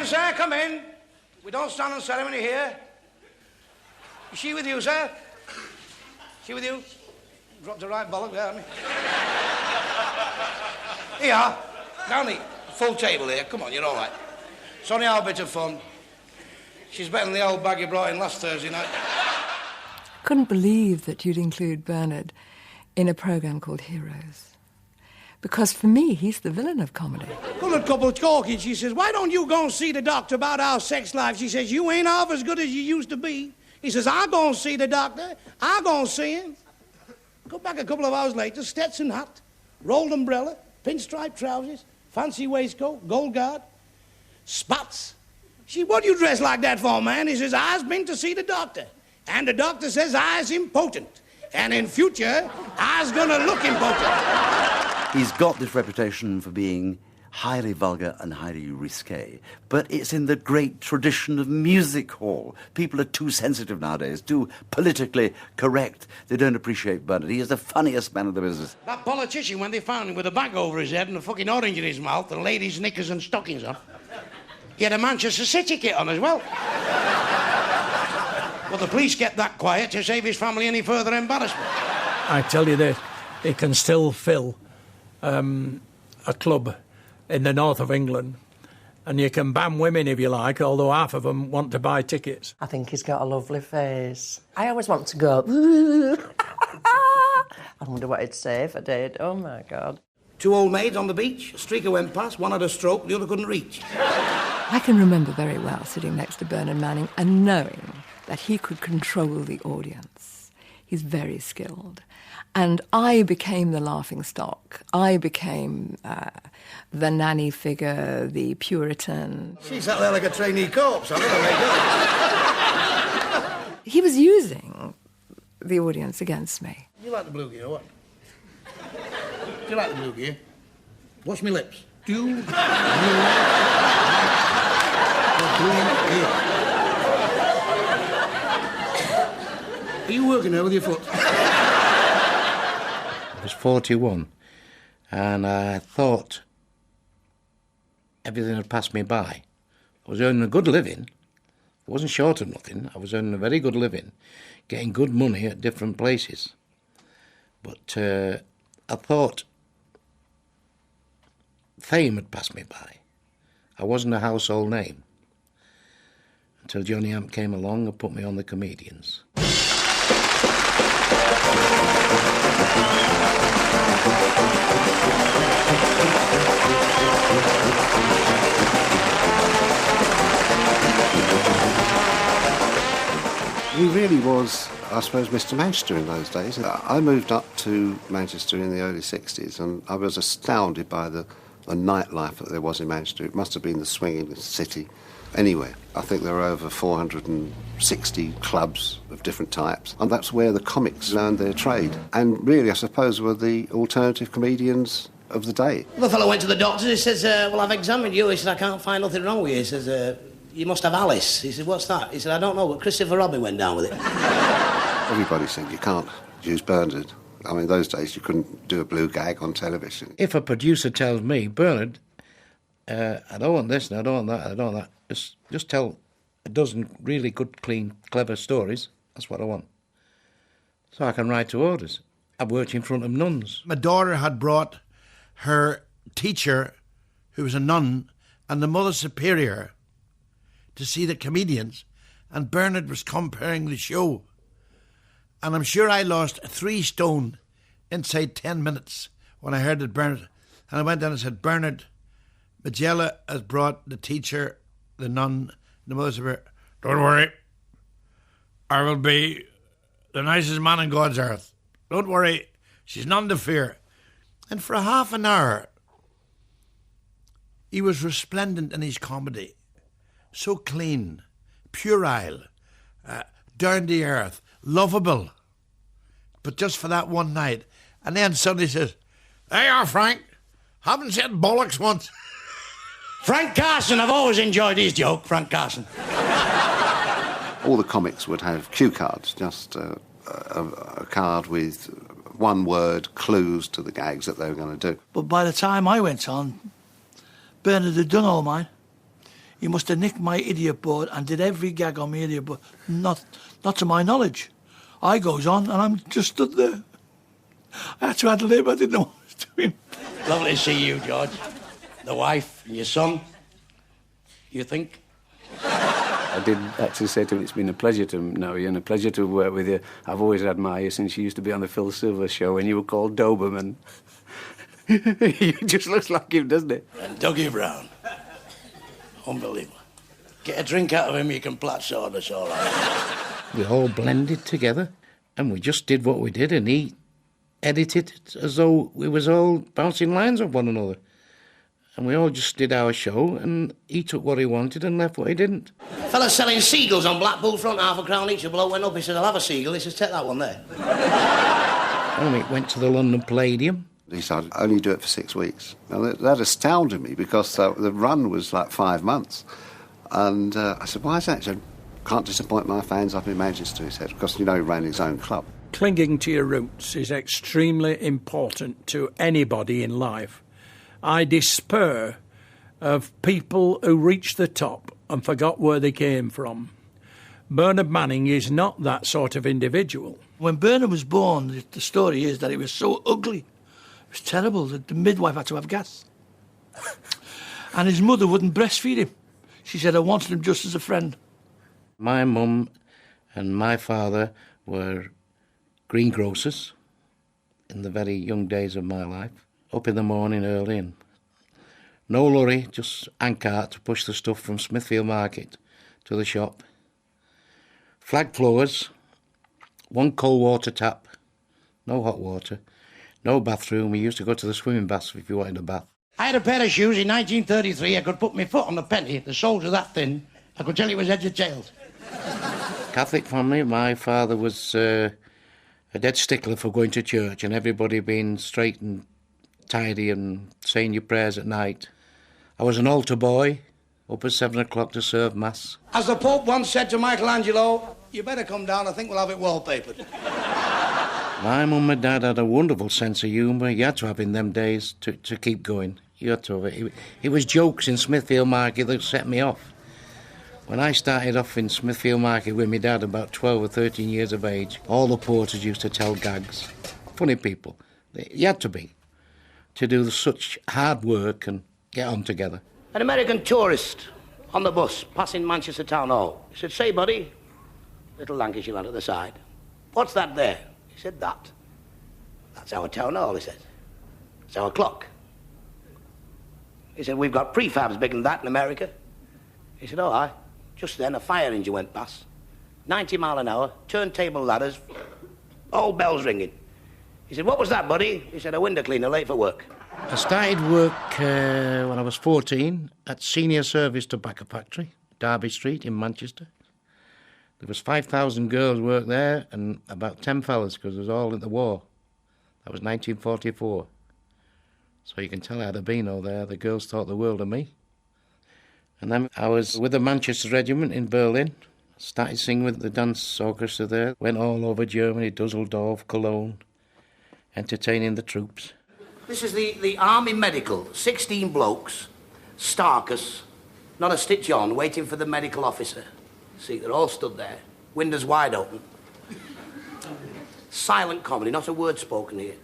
sir, come in. We don't stand on ceremony here. Is she with you, sir? She with you? Dropped the right bollock there, haven't you? Here you are. Down the full table here. Come on, you're all right. It's only our bit of fun. She's better than the old bag you brought in last Thursday night. Couldn't believe that you'd include Bernard in a programme called Heroes. Because for me, he's the villain of comedy. Coloured couple talking, she says, why don't you go and see the doctor about our sex life? She says, you ain't half as good as you used to be. He says, I'll go and see the doctor. I'll go and see him. Go back a couple of hours later, Stetson hat, rolled umbrella, pinstripe trousers, fancy waistcoat, gold guard, spats. She said, what do you dress like that for, man? He says, I've been to see the doctor. And the doctor says I's impotent. And in future, I's gonna look impotent. He's got this reputation for being highly vulgar and highly risque, but it's in the great tradition of music hall. People are too sensitive nowadays, too politically correct. They don't appreciate Bernard. He is the funniest man in the business. That politician, when they found him with a bag over his head and a fucking orange in his mouth and ladies' knickers and stockings on, he had a Manchester City kit on as well. Well, the police kept that quiet to save his family any further embarrassment. I tell you this, he can still fill a club in the north of England, and you can ban women if you like, although half of them want to buy tickets. I think he's got a lovely face. I always want to go, I wonder what he'd say if I did. Oh, my God. Two old maids on the beach, a streaker went past, one had a stroke, the other couldn't reach. I can remember very well sitting next to Bernard Manning and knowing that he could control the audience. He's very skilled. And I became the laughing stock. I became the nanny figure, the Puritan. She sat there like a trainee corpse. I don't know. He was using the audience against me. You like the blue gear, or what? Do you like the blue gear? Wash me lips. Do you like the blue gear? Are you working there with your foot? I was 41, and I thought everything had passed me by. I was earning a good living. I wasn't short of nothing. I was earning a very good living, getting good money at different places. But I thought fame had passed me by. I wasn't a household name until Johnny Amp came along and put me on the Comedians. He really was, I suppose, Mr. Manchester in those days. I moved up to Manchester in the early 60s and I was astounded by the nightlife that there was in Manchester. It must have been the swinging city anywhere. I think there are over 460 clubs of different types, and that's where the comics learned their trade. And really, I suppose, were the alternative comedians of the day. The fellow went to the doctor, he says, well, I've examined you. He said, I can't find nothing wrong with you. He says, you must have Alice. He said, what's that? He said, I don't know, but Christopher Robin went down with it. Everybody said you can't use Bernard. I mean, those days you couldn't do a blue gag on television. If a producer tells me, Bernard, I don't want this and I don't want that, I don't want that, just tell a dozen really good, clean, clever stories. That's what I want. So I can write to orders. I've worked in front of nuns. My daughter had brought her teacher, who was a nun, and the Mother Superior to see the Comedians, and Bernard was comparing the show. And I'm sure I lost 3 stone inside 10 minutes when I heard that Bernard... And I went down and said, Bernard, Magella has brought the teacher, the nun, the Mother Superior. Don't worry. I will be the nicest man on God's earth. Don't worry. She's none to fear. And for a half an hour, he was resplendent in his comedy. So clean, puerile, down to earth, lovable. But just for that one night. And then suddenly says, there you are, Frank. Haven't said bollocks once. Frank Carson, I've always enjoyed his joke, Frank Carson. All the comics would have cue cards, just a card with one word, clues to the gags that they were going to do. But by the time I went on, Bernard had done all mine. He must have nicked my idiot board and did every gag on my idiot board. Not to my knowledge. I goes on and I'm just stood there. I had to ad lib, I didn't know what I was doing. Lovely to see you, George. The wife and your son. You think? I did actually say to him, it's been a pleasure to know you and a pleasure to work with you. I've always admired you since you used to be on the Phil Silver show when you were called Doberman. He just looks like him, doesn't he? And Dougie Brown. Unbelievable. Get a drink out of him, you can plat sawdust all right. We all blended together and we just did what we did, and he edited it as though we was all bouncing lines off one another. And we all just did our show, and he took what he wanted and left what he didn't. Fella selling seagulls on Blackpool front, £0.50 each. A bloke went up, he said, I'll have a seagull. He says, take that one there. And we went to the London Palladium. He said, I'd only do it for 6 weeks. Now, that astounded me because the run was like 5 months. And I said, why is that? He said, can't disappoint my fans up in Manchester, he said, because, he ran his own club. Clinging to your roots is extremely important to anybody in life. I despair of people who reached the top and forgot where they came from. Bernard Manning is not that sort of individual. When Bernard was born, the story is that he was so ugly. It was terrible that the midwife had to have gas. And his mother wouldn't breastfeed him. She said, I wanted him just as a friend. My mum and my father were greengrocers in the very young days of my life. Up in the morning early and no lorry, just handcart to push the stuff from Smithfield Market to the shop. Flag floors, one cold water tap, no hot water, no bathroom. We used to go to the swimming baths if you wanted a bath. I had a pair of shoes in 1933. I could put my foot on the penny. The soles were that thin. I could tell it was heads or tails. Catholic family. My father was a dead stickler for going to church and everybody being straight and tidy and saying your prayers at night. I was an altar boy, up at 7 o'clock to serve Mass. As the Pope once said to Michelangelo, you better come down, I think we'll have it wallpapered. My mum and dad had a wonderful sense of humour. You had to have in them days to keep going. You had to have it. It was jokes in Smithfield Market that set me off. When I started off in Smithfield Market with my dad, about 12 or 13 years of age, all the porters used to tell gags. Funny people. You had to be. To do such hard work and get on together. An American tourist on the bus passing Manchester Town Hall. He said, say, buddy, little Lancashire lad at the side, what's that there? He said, that. That's our Town Hall, he said. It's our clock. He said, we've got prefabs bigger than that in America. He said, oh, aye. Just then, a fire engine went past. 90 mile an hour, turntable ladders, all bells ringing. He said, what was that, buddy? He said, a window cleaner late for work. I started work when I was 14 at Senior Service Tobacco Factory, Derby Street in Manchester. There was 5,000 girls worked there and about 10 fellas because it was all in the war. That was 1944. So you can tell I had a beano there. The girls thought the world of me. And then I was with the Manchester Regiment in Berlin. Started singing with the dance orchestra there. Went all over Germany, Dusseldorf, Cologne, entertaining the troops. This is the Army Medical. 16 blokes, starkers, not a stitch on, waiting for the medical officer. See, they're all stood there, windows wide open. Silent comedy, not a word spoken here.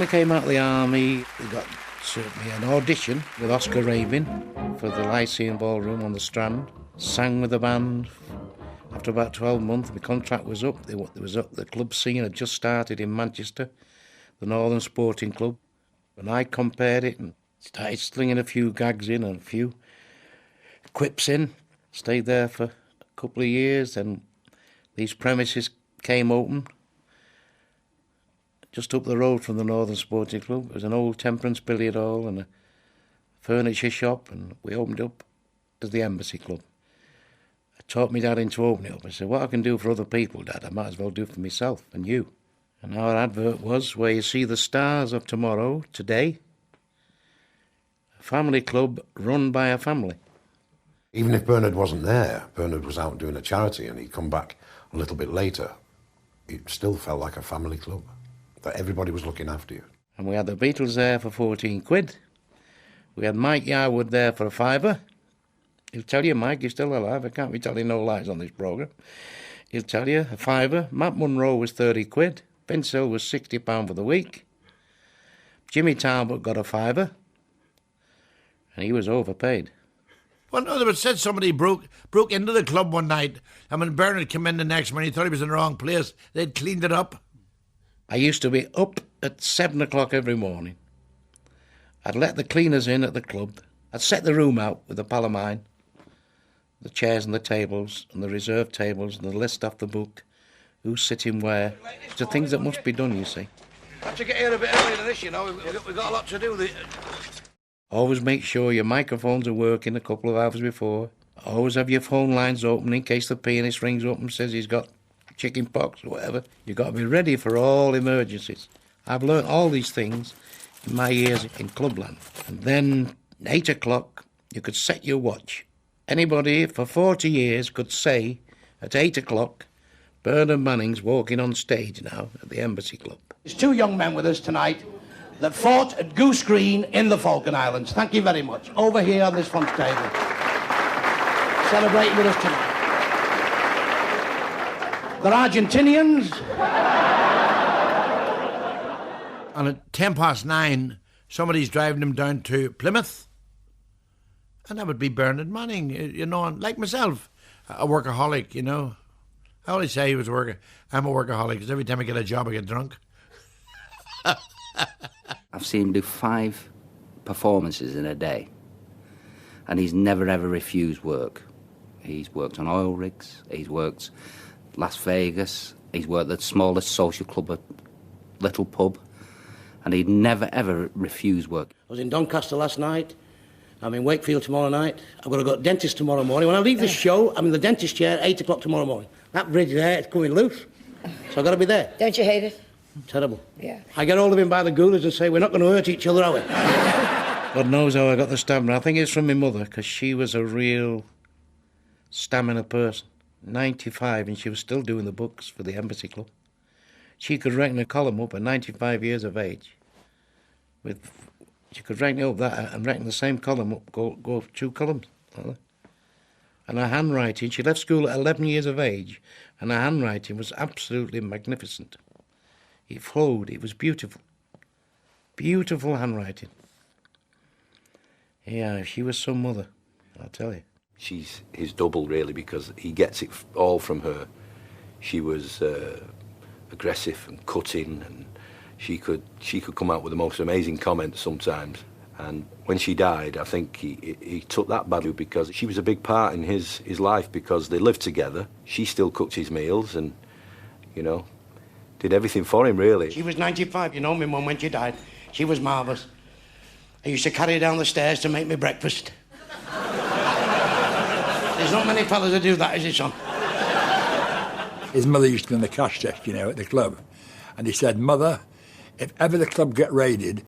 came out of the army, we got certainly an audition with Oscar Rabin for the Lyceum Ballroom on the Strand. Sang with the band. After about 12 months, my contract was up. The club scene had just started in Manchester, the Northern Sporting Club. And I compared it and started slinging a few gags in and a few quips in. Stayed there for a couple of years, and these premises came open just up the road from the Northern Sporting Club. It was an old temperance billiard hall and a furniture shop, and we opened up as the Embassy Club. I taught my dad into opening it up. I said, what I can do for other people, Dad, I might as well do for myself and you. And our advert was, where you see the stars of tomorrow, today, a family club run by a family. Even if Bernard wasn't there, Bernard was out doing a charity and he'd come back a little bit later, it still felt like a family club, that everybody was looking after you. And we had the Beatles there for 14 quid. We had Mike Yarwood there for a £5. He'll tell you, Mike, he's still alive. I can't be telling no lies on this programme. He'll tell you, a £5. Matt Munro was 30 quid. Vince Hill was £60 for the week. Jimmy Talbot got a £5. And he was overpaid. Well, no, there said somebody broke into the club one night, and when Bernard came in the next morning, he thought he was in the wrong place. They'd cleaned it up. I used to be up at 7 o'clock every morning. I'd let the cleaners in at the club. I'd set the room out with a pal of mine, the chairs and the tables and the reserved tables and the list off the book, who's sitting where. It's the things that must be done, you see. Have to get here a bit earlier than this, you know. We've got a lot to do. Always make sure your microphones are working a couple of hours before. Always have your phone lines open in case the pianist rings up and says he's got chicken pox or whatever. You've got to be ready for all emergencies. I've learnt all these things in my years in Clubland. And then 8 o'clock, you could set your watch. Anybody for 40 years could say at 8 o'clock, Bernard Manning's walking on stage now at the Embassy Club. There's two young men with us tonight that fought at Goose Green in the Falkland Islands. Thank you very much. Over here on this front table. Celebrating with us tonight. They're Argentinians. And at 9:10, somebody's driving them down to Plymouth. And that would be Bernard Manning, you know, and like myself, a workaholic, you know. I always say he was I'm a workaholic, because every time I get a job, I get drunk. I've seen him do 5 performances in a day, and he's never ever refused work. He's worked on oil rigs, he's worked Las Vegas, he's worked at the smallest social club, a little pub, and he'd never ever refused work. I was in Doncaster last night, I'm in Wakefield tomorrow night, I've got to go to the dentist tomorrow morning. When I leave this show, I'm in the dentist chair at 8 o'clock tomorrow morning. That bridge there, it's coming loose, so I've got to be there. Don't you hate it? Terrible. Yeah. I get hold of him by the goolers and say, we're not going to hurt each other, are we? God knows how I got the stamina. I think it's from my mother, because she was a real stamina person. 95, and she was still doing the books for the Embassy Club. She could reckon a column up at 95 years of age. She could reckon up that and reckon the same column up, go 2 columns. Like that. And her handwriting, she left school at 11 years of age, and her handwriting was absolutely magnificent. It flowed, it was beautiful. Beautiful handwriting. Yeah, she was some mother, I'll tell you. She's his double, really, because he gets it all from her. She was aggressive and cutting, and she could come out with the most amazing comments sometimes. And when she died, I think he took that badly, because she was a big part in his life, because they lived together. She still cooked his meals and, you know, did everything for him, really. She was 95, you know, my mum, when she died. She was marvellous. I used to carry her down the stairs to make me breakfast. There's not many fellas that do that, is it, son? His mother used to be on the cash desk, you know, at the club. And he said, Mother, if ever the club get raided,